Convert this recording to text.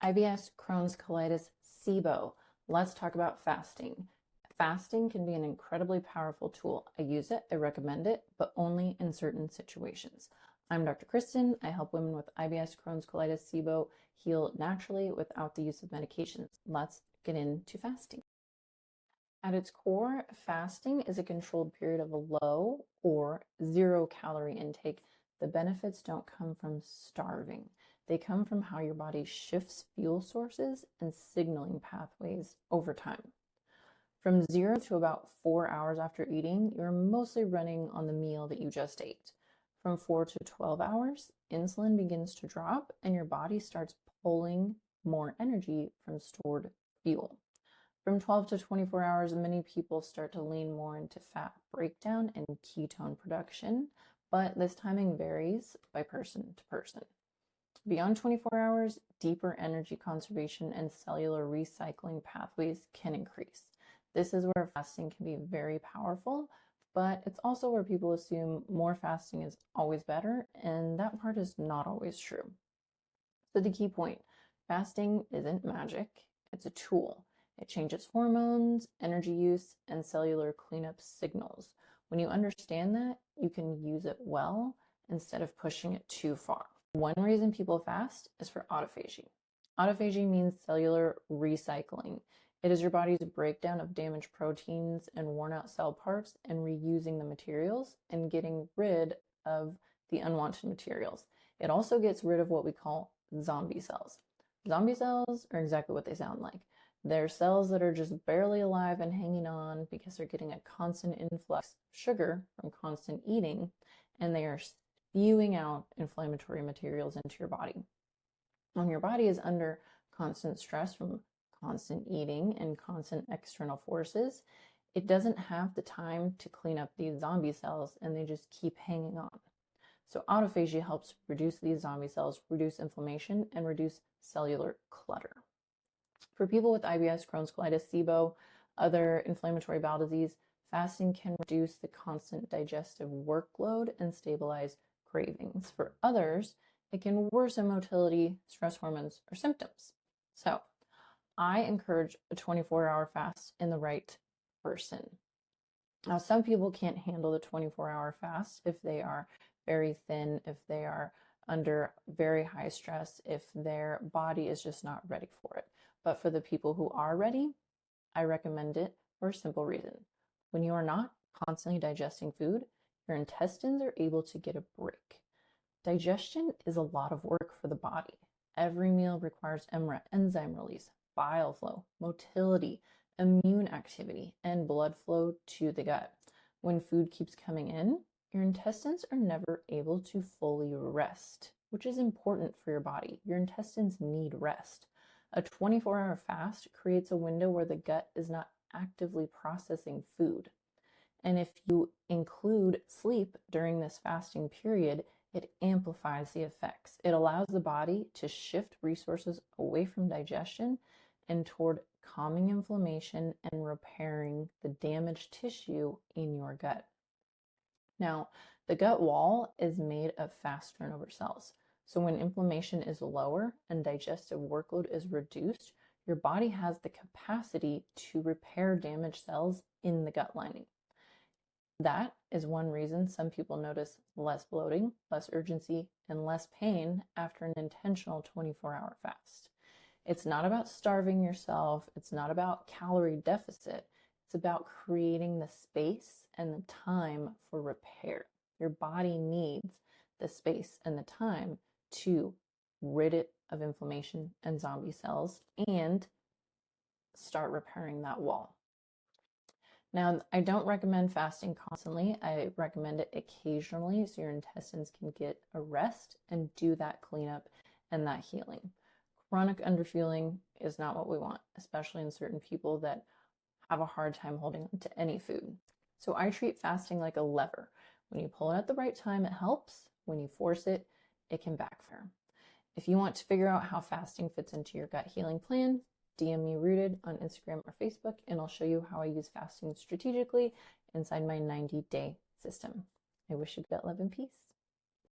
IBS, Crohn's, colitis, SIBO. Let's talk about fasting. Fasting can be an incredibly powerful tool. I use it, I recommend it, but only in certain situations. I'm Dr. Kristen. I help women with IBS, Crohn's, colitis, SIBO heal naturally without the use of medications. Let's get into fasting. At its core, fasting is a controlled period of a low or zero calorie intake. The benefits don't come from starving. They come from how your body shifts fuel sources and signaling pathways over time. From 0 to about 4 hours after eating, you're mostly running on the meal that you just ate. From 4 to 12 hours, insulin begins to drop and your body starts pulling more energy from stored fuel. From 12 to 24 hours, many people start to lean more into fat breakdown and ketone production, but this timing varies by person to person. Beyond 24 hours, deeper energy conservation and cellular recycling pathways can increase. This is where fasting can be very powerful, but it's also where people assume more fasting is always better, and that part is not always true. So the key point, fasting isn't magic, it's a tool. It changes hormones, energy use, and cellular cleanup signals. When you understand that, you can use it well instead of pushing it too far. One reason people fast is for autophagy. Autophagy means cellular recycling. It is your body's breakdown of damaged proteins and worn out cell parts and reusing the materials and getting rid of the unwanted materials. It also gets rid of what we call zombie cells. Zombie cells are exactly what they sound like. They're cells that are just barely alive and hanging on because they're getting a constant influx of sugar from constant eating, and they are spewing out inflammatory materials into your body. When your body is under constant stress from constant eating and constant external forces, it doesn't have the time to clean up these zombie cells and they just keep hanging on. So autophagy helps reduce these zombie cells, reduce inflammation, and reduce cellular clutter. For people with IBS, Crohn's, colitis, SIBO, other inflammatory bowel disease, fasting can reduce the constant digestive workload and stabilize cravings. For others, it can worsen motility, stress hormones, or symptoms. So I encourage a 24-hour fast in the right person. Now, some people can't handle the 24-hour fast if they are very thin, if they are under very high stress, if their body is just not ready for it. But for the people who are ready, I recommend it for a simple reason. When you are not constantly digesting food, your intestines are able to get a break. Digestion is a lot of work for the body. Every meal requires enzyme release, bile flow, motility, immune activity, and blood flow to the gut. When food keeps coming in, your intestines are never able to fully rest, which is important for your body. Your intestines need rest. A 24-hour fast creates a window where the gut is not actively processing food. And if you include sleep during this fasting period, it amplifies the effects. It allows the body to shift resources away from digestion and toward calming inflammation and repairing the damaged tissue in your gut. Now, the gut wall is made of fast turnover cells. So when inflammation is lower and digestive workload is reduced, your body has the capacity to repair damaged cells in the gut lining. That is one reason some people notice less bloating, less urgency, and less pain after an intentional 24-hour fast. It's not about starving yourself. It's not about calorie deficit. It's about creating the space and the time for repair. Your body needs the space and the time to rid it of inflammation and zombie cells and start repairing that wall. Now, I don't recommend fasting constantly. I recommend it occasionally so your intestines can get a rest and do that cleanup and that healing. Chronic underfueling is not what we want, especially in certain people that have a hard time holding on to any food. So I treat fasting like a lever. When you pull it at the right time, it helps. When you force it, it can backfire. If you want to figure out how fasting fits into your gut healing plan, DM me Rooted on Instagram or Facebook, and I'll show you how I use fasting strategically inside my 90-day system. I wish you gut, love, and peace.